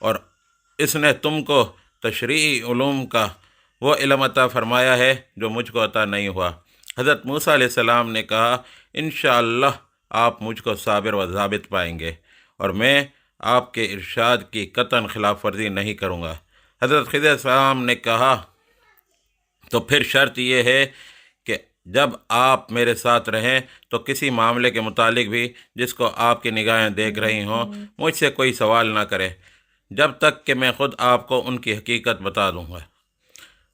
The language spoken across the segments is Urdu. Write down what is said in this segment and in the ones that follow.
اور اس نے تم کو تشریعی علوم کا وہ علم عطا فرمایا ہے جو مجھ کو عطا نہیں ہوا۔ حضرت موسیٰ علیہ السلام نے کہا انشاءاللہ آپ مجھ کو صابر و ضابط پائیں گے اور میں آپ کے ارشاد کی قطعاً خلاف ورزی نہیں کروں گا۔ حضرت خضر علیہ السلام نے کہا تو پھر شرط یہ ہے کہ جب آپ میرے ساتھ رہیں تو کسی معاملے کے متعلق بھی جس کو آپ کی نگاہیں دیکھ رہی ہوں مجھ سے کوئی سوال نہ کریں جب تک کہ میں خود آپ کو ان کی حقیقت بتا دوں گا۔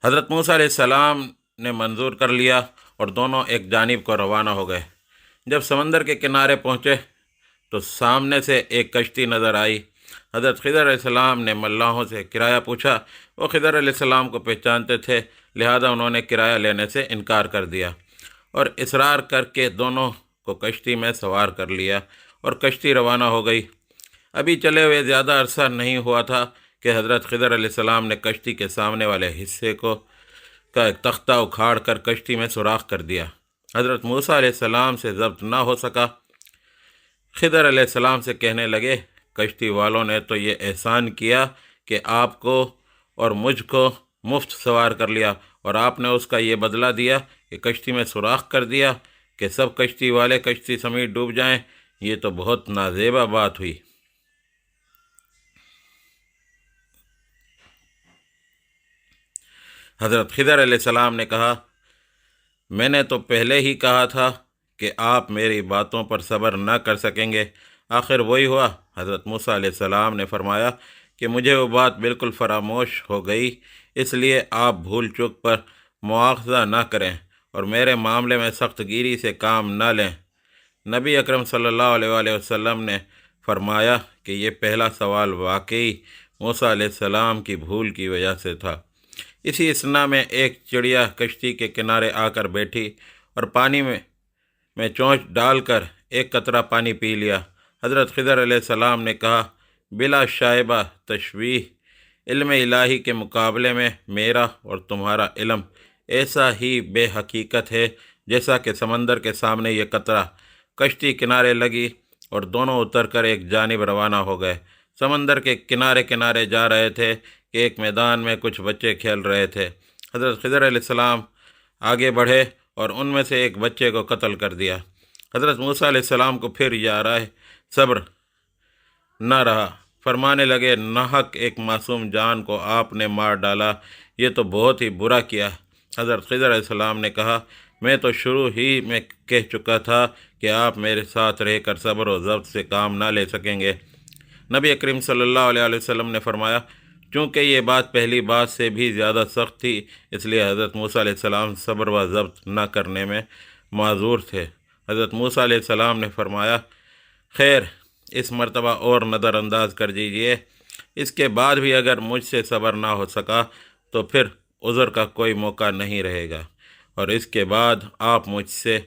حضرت موسیٰ علیہ السلام نے منظور کر لیا اور دونوں ایک جانب کو روانہ ہو گئے۔ جب سمندر کے کنارے پہنچے تو سامنے سے ایک کشتی نظر آئی۔ حضرت خضر علیہ السلام نے ملاحوں سے کرایہ پوچھا۔ وہ خضر علیہ السلام کو پہچانتے تھے، لہذا انہوں نے کرایہ لینے سے انکار کر دیا اور اصرار کر کے دونوں کو کشتی میں سوار کر لیا اور کشتی روانہ ہو گئی۔ ابھی چلے ہوئے زیادہ عرصہ نہیں ہوا تھا کہ حضرت خضر علیہ السلام نے کشتی کے سامنے والے حصے کا ایک تختہ اکھاڑ کر کشتی میں سوراخ کر دیا۔ حضرت موسیٰ علیہ السلام سے ضبط نہ ہو سکا۔ خضر علیہ السلام سے کہنے لگے کشتی والوں نے تو یہ احسان کیا کہ آپ کو اور مجھ کو مفت سوار کر لیا اور آپ نے اس کا یہ بدلہ دیا کہ کشتی میں سوراخ کر دیا کہ سب کشتی والے کشتی سمیت ڈوب جائیں۔ یہ تو بہت نازیبا بات ہوئی۔ حضرت خضر علیہ السلام نے کہا میں نے تو پہلے ہی کہا تھا کہ آپ میری باتوں پر صبر نہ کر سکیں گے، آخر وہی ہوا۔ حضرت موسیٰ علیہ السلام نے فرمایا کہ مجھے وہ بات بالکل فراموش ہو گئی، اس لیے آپ بھول چوک پر مواخذہ نہ کریں اور میرے معاملے میں سخت گیری سے کام نہ لیں۔ نبی اکرم صلی اللہ علیہ وآلہ وسلم نے فرمایا کہ یہ پہلا سوال واقعی موسیٰ علیہ السلام کی بھول کی وجہ سے تھا۔ اسی اثنا میں ایک چڑیا کشتی کے کنارے آ کر بیٹھی اور پانی میں چونچ ڈال کر ایک قطرہ پانی پی لیا۔ حضرت خضر علیہ السلام نے کہا بلا شائبہ تشبیہ، علم الہی کے مقابلے میں میرا اور تمہارا علم ایسا ہی بے حقیقت ہے جیسا کہ سمندر کے سامنے یہ قطرہ۔ کشتی کنارے لگی اور دونوں اتر کر ایک جانب روانہ ہو گئے۔ سمندر کے کنارے کنارے جا رہے تھے کہ ایک میدان میں کچھ بچے کھیل رہے تھے۔ حضرت خضر علیہ السلام آگے بڑھے اور ان میں سے ایک بچے کو قتل کر دیا۔ حضرت موسیٰ علیہ السلام کو پھر یہ راہ صبر نہ رہا، فرمانے لگے ناحق ایک معصوم جان کو آپ نے مار ڈالا، یہ تو بہت ہی برا کیا۔ حضرت خضر علیہ السلام نے کہا میں تو شروع ہی میں کہہ چکا تھا کہ آپ میرے ساتھ رہ کر صبر و ضبط سے کام نہ لے سکیں گے۔ نبی کریم صلی اللہ علیہ وسلم نے فرمایا چونکہ یہ بات پہلی بات سے بھی زیادہ سخت تھی اس لیے حضرت موسیٰ علیہ السلام صبر و ضبط نہ کرنے میں معذور تھے۔ حضرت موسیٰ علیہ السلام نے فرمایا خیر اس مرتبہ اور نظر انداز کر دیجئے، اس کے بعد بھی اگر مجھ سے صبر نہ ہو سکا تو پھر عذر کا کوئی موقع نہیں رہے گا اور اس کے بعد آپ مجھ سے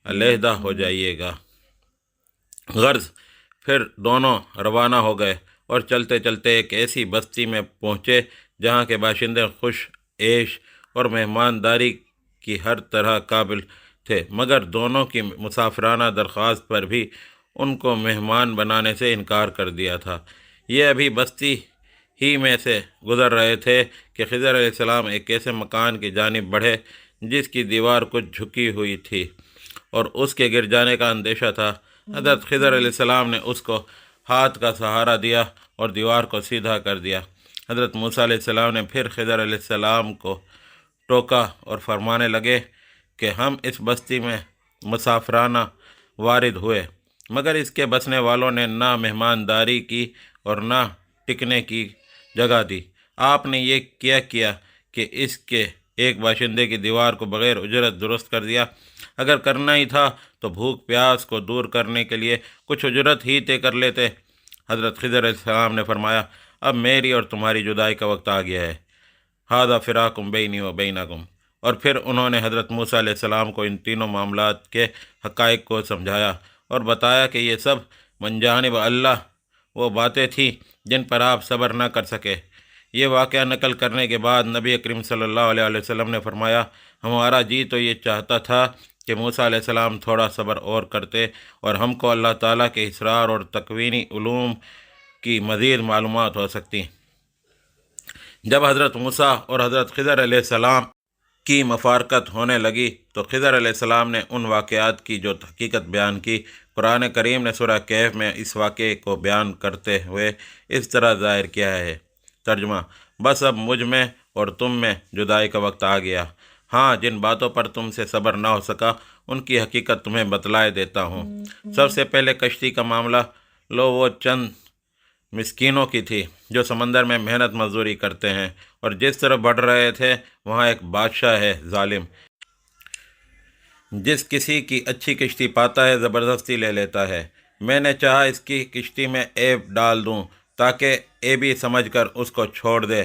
علیحدہ ہو جائیے گا۔ غرض پھر دونوں روانہ ہو گئے اور چلتے چلتے ایک ایسی بستی میں پہنچے جہاں کے باشندے خوش عیش اور مہمانداری کی ہر طرح قابل تھے، مگر دونوں کی مسافرانہ درخواست پر بھی ان کو مہمان بنانے سے انکار کر دیا تھا۔ یہ ابھی بستی ہی میں سے گزر رہے تھے کہ خضر علیہ السلام ایک ایسے مکان کی جانب بڑھے جس کی دیوار کچھ جھکی ہوئی تھی اور اس کے گر جانے کا اندیشہ تھا۔ حضرت خضر علیہ السلام نے اس کو ہاتھ کا سہارا دیا اور دیوار کو سیدھا کر دیا۔ حضرت موسیٰ علیہ السلام نے پھر خضر علیہ السلام کو ٹوکا اور فرمانے لگے کہ ہم اس بستی میں مسافرانہ وارد ہوئے، مگر اس کے بسنے والوں نے نہ مہمانداری کی اور نہ ٹکنے کی جگہ دی۔ آپ نے یہ کیا کہ اس کے ایک باشندے کی دیوار کو بغیر اجرت درست کر دیا۔ اگر کرنا ہی تھا تو بھوک پیاس کو دور کرنے کے لیے کچھ اجرت ہی طے کر لیتے۔ حضرت خضر علیہ السلام نے فرمایا اب میری اور تمہاری جدائی کا وقت آ گیا ہے، ھذا فراق بینی و بینکم۔ اور پھر انہوں نے حضرت موسیٰ علیہ السلام کو ان تینوں معاملات کے حقائق کو سمجھایا اور بتایا کہ یہ سب من جانب اللہ وہ باتیں تھیں جن پر آپ صبر نہ کر سکے۔ یہ واقعہ نقل کرنے کے بعد نبی کریم صلی اللہ علیہ وسلم نے فرمایا ہمارا جی تو یہ چاہتا تھا کہ موسیٰ علیہ السلام تھوڑا صبر اور کرتے اور ہم کو اللہ تعالیٰ کے اسرار اور تکوینی علوم کی مزید معلومات ہو سکتی۔ جب حضرت موسیٰ اور حضرت خضر علیہ السلام کی مفارقت ہونے لگی تو خضر علیہ السلام نے ان واقعات کی جو حقیقت بیان کی۔ قرآن کریم نے سورہ کہف میں اس واقعے کو بیان کرتے ہوئے اس طرح ظاہر کیا ہے۔ ترجمہ: بس اب مجھ میں اور تم میں جدائی کا وقت آ گیا۔ ہاں، جن باتوں پر تم سے صبر نہ ہو سکا ان کی حقیقت تمہیں بتلائے دیتا ہوں۔ سب سے پہلے کشتی کا معاملہ لو۔ وہ چند مسکینوں کی تھی جو سمندر میں محنت مزدوری کرتے ہیں، اور جس طرف بڑھ رہے تھے وہاں ایک بادشاہ ہے ظالم، جس کسی کی اچھی کشتی پاتا ہے زبردستی لے لیتا ہے۔ میں نے چاہا اس کی کشتی میں عیب ڈال دوں تاکہ عیبی سمجھ کر اس کو چھوڑ دے۔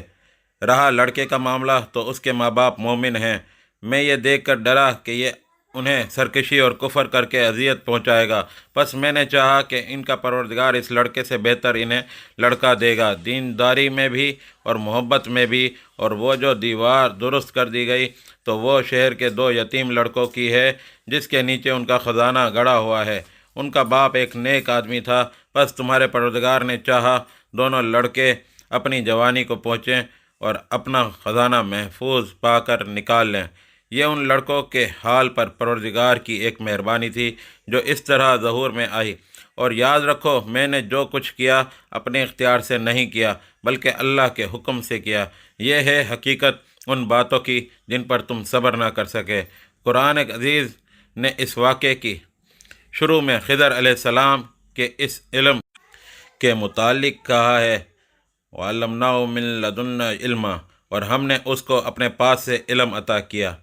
رہا لڑکے کا معاملہ تو اس کے ماں باپ مومن ہیں۔ میں یہ دیکھ کر ڈرا کہ یہ انہیں سرکشی اور کفر کر کے اذیت پہنچائے گا، پس میں نے چاہا کہ ان کا پروردگار اس لڑکے سے بہتر انہیں لڑکا دے گا، دینداری میں بھی اور محبت میں بھی۔ اور وہ جو دیوار درست کر دی گئی تو وہ شہر کے 2 یتیم لڑکوں کی ہے جس کے نیچے ان کا خزانہ گڑا ہوا ہے۔ ان کا باپ ایک نیک آدمی تھا، پس تمہارے پروردگار نے چاہا دونوں لڑکے اپنی جوانی کو پہنچیں اور اپنا خزانہ محفوظ پا کر نکال لیں۔ یہ ان لڑکوں کے حال پر پروردگار کی ایک مہربانی تھی جو اس طرح ظہور میں آئی۔ اور یاد رکھو، میں نے جو کچھ کیا اپنے اختیار سے نہیں کیا بلکہ اللہ کے حکم سے کیا۔ یہ ہے حقیقت ان باتوں کی جن پر تم صبر نہ کر سکے۔ قرآن عزیز نے اس واقعے کی شروع میں خضر علیہ السلام کے اس علم کے متعلق کہا ہے وَعَلَّمْنَاهُ مِن لَدُنَّا عِلْمًا، اور ہم نے اس کو اپنے پاس سے علم عطا کیا۔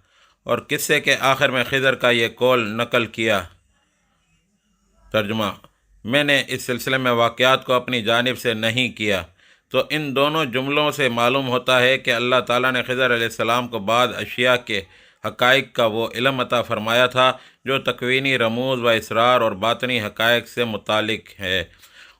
اور قصے کے آخر میں خضر کا یہ قول نقل کیا۔ ترجمہ: میں نے اس سلسلے میں واقعات کو اپنی جانب سے نہیں کیا۔ تو ان دونوں جملوں سے معلوم ہوتا ہے کہ اللہ تعالیٰ نے خضر علیہ السلام کو بعض اشیاء کے حقائق کا وہ علم عطا فرمایا تھا جو تکوینی رموز و اسرار اور باطنی حقائق سے متعلق ہے،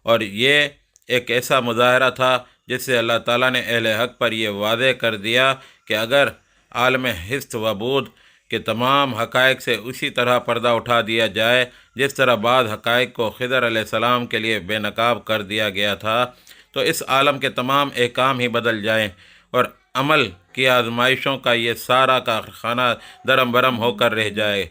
اور یہ ایک ایسا مظاہرہ تھا جس سے اللہ تعالیٰ نے اہل حق پر یہ واضح کر دیا کہ اگر عالم ہست و بود کے تمام حقائق سے اسی طرح پردہ اٹھا دیا جائے جس طرح بعض حقائق کو خضر علیہ السلام کے لیے بے نقاب کر دیا گیا تھا، تو اس عالم کے تمام احکام ہی بدل جائیں اور عمل کی آزمائشوں کا یہ سارا کارخانہ درم برم ہو کر رہ جائے۔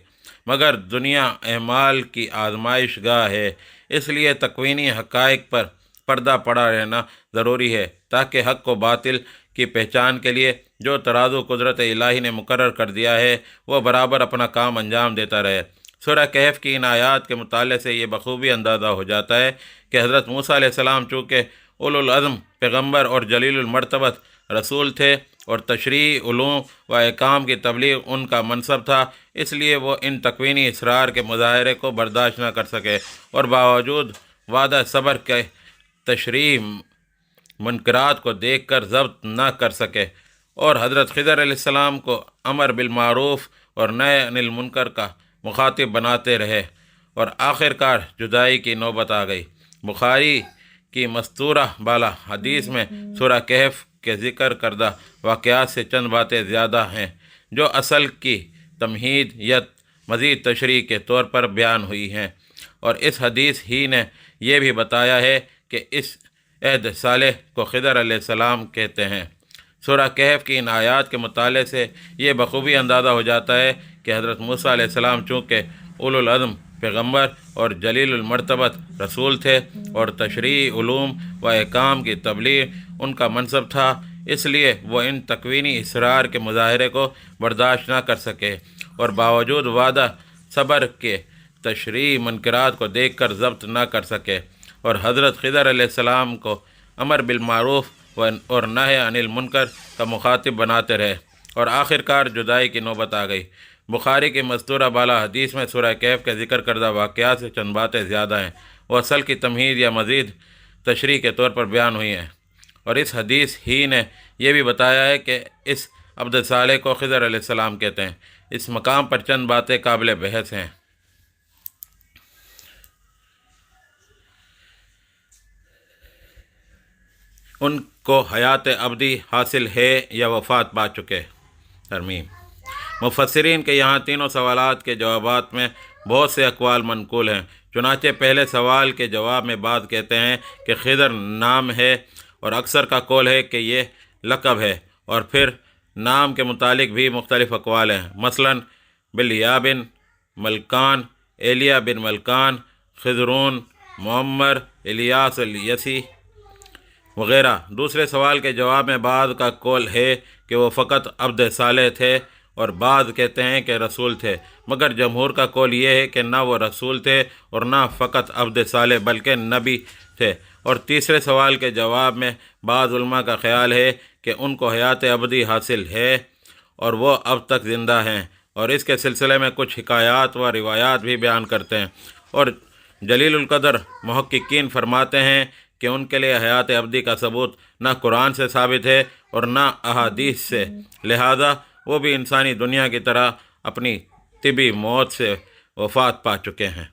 مگر دنیا اعمال کی آزمائش گاہ ہے، اس لیے تکوینی حقائق پر پردہ پڑا رہنا ضروری ہے تاکہ حق و باطل کی پہچان کے لیے جو ترازو قدرت الہی نے مقرر کر دیا ہے وہ برابر اپنا کام انجام دیتا رہے۔ سورہ کہف کی ان آیات کے مطالعے سے یہ بخوبی اندازہ ہو جاتا ہے کہ حضرت موسیٰ علیہ السلام چونکہ اولو العزم پیغمبر اور جلیل المرتبت رسول تھے اور تشریع علوم و احکام کی تبلیغ ان کا منصب تھا، اس لیے وہ ان تکوینی اسرار کے مظاہرے کو برداشت نہ کر سکے اور باوجود وعدہ صبر کے تشریع منکرات کو دیکھ کر ضبط نہ کر سکے، اور حضرت خضر علیہ السلام کو امر بالمعروف اور نہی عن المنکر کا مخاطب بناتے رہے، اور آخر کار جدائی کی نوبت آ گئی۔ بخاری کی مستورہ بالا حدیث میں سورہ کہف کے ذکر کردہ واقعات سے چند باتیں زیادہ ہیں جو اصل کی تمہید یا مزید تشریح کے طور پر بیان ہوئی ہیں، اور اس حدیث ہی نے یہ بھی بتایا ہے کہ اس عہد صالح کو خضر علیہ السلام کہتے ہیں۔ سورہ کہف کی ان آیات کے مطالعے سے یہ بخوبی اندازہ ہو جاتا ہے کہ حضرت موسیٰ علیہ السلام چونکہ اولو العزم پیغمبر اور جلیل المرتبت رسول تھے اور تشریع علوم و احکام کی تبلیغ ان کا منصب تھا، اس لیے وہ ان تکوینی اسرار کے مظاہرے کو برداشت نہ کر سکے اور باوجود وعدہ صبر کے تشریع منکرات کو دیکھ کر ضبط نہ کر سکے، اور حضرت خضر علیہ السلام کو امر بالمعروف اور نہی عن المنکر کا مخاطب بناتے رہے، اور آخر کار جدائی کی نوبت آ گئی۔ بخاری کی مستورہ بالا حدیث میں سورہ کہف کے ذکر کردہ واقعات سے چند باتیں زیادہ ہیں، وہ اصل کی تمہید یا مزید تشریح کے طور پر بیان ہوئی ہیں، اور اس حدیث ہی نے یہ بھی بتایا ہے کہ اس عبد صالح کو خضر علیہ السلام کہتے ہیں۔ اس مقام پر چند باتیں قابل بحث ہیں۔ ان کو حیات ابدی حاصل ہے یا وفات پا چکے؟ ترمیم: مفسرین کے یہاں تینوں سوالات کے جوابات میں بہت سے اقوال منقول ہیں۔ چنانچہ پہلے سوال کے جواب میں بعض کہتے ہیں کہ خضر نام ہے، اور اکثر کا قول ہے کہ یہ لقب ہے، اور پھر نام کے متعلق بھی مختلف اقوال ہیں، مثلا بلیا بن ملکان، ایلیا بن ملکان، خضرون، معمر، الیاس الیسی وغیرہ۔ دوسرے سوال کے جواب میں بعض کا قول ہے کہ وہ فقط عبد صالح تھے، اور بعض کہتے ہیں کہ رسول تھے، مگر جمہور کا قول یہ ہے کہ نہ وہ رسول تھے اور نہ فقط عبد صالح بلکہ نبی تھے۔ اور تیسرے سوال کے جواب میں بعض علماء کا خیال ہے کہ ان کو حیات ابدی حاصل ہے اور وہ اب تک زندہ ہیں، اور اس کے سلسلے میں کچھ حکایات و روایات بھی بیان کرتے ہیں۔ اور جلیل القدر محققین فرماتے ہیں کہ ان کے لیے حیات ابدی کا ثبوت نہ قرآن سے ثابت ہے اور نہ احادیث سے، لہذا وہ بھی انسانی دنیا کی طرح اپنی طبی موت سے وفات پا چکے ہیں۔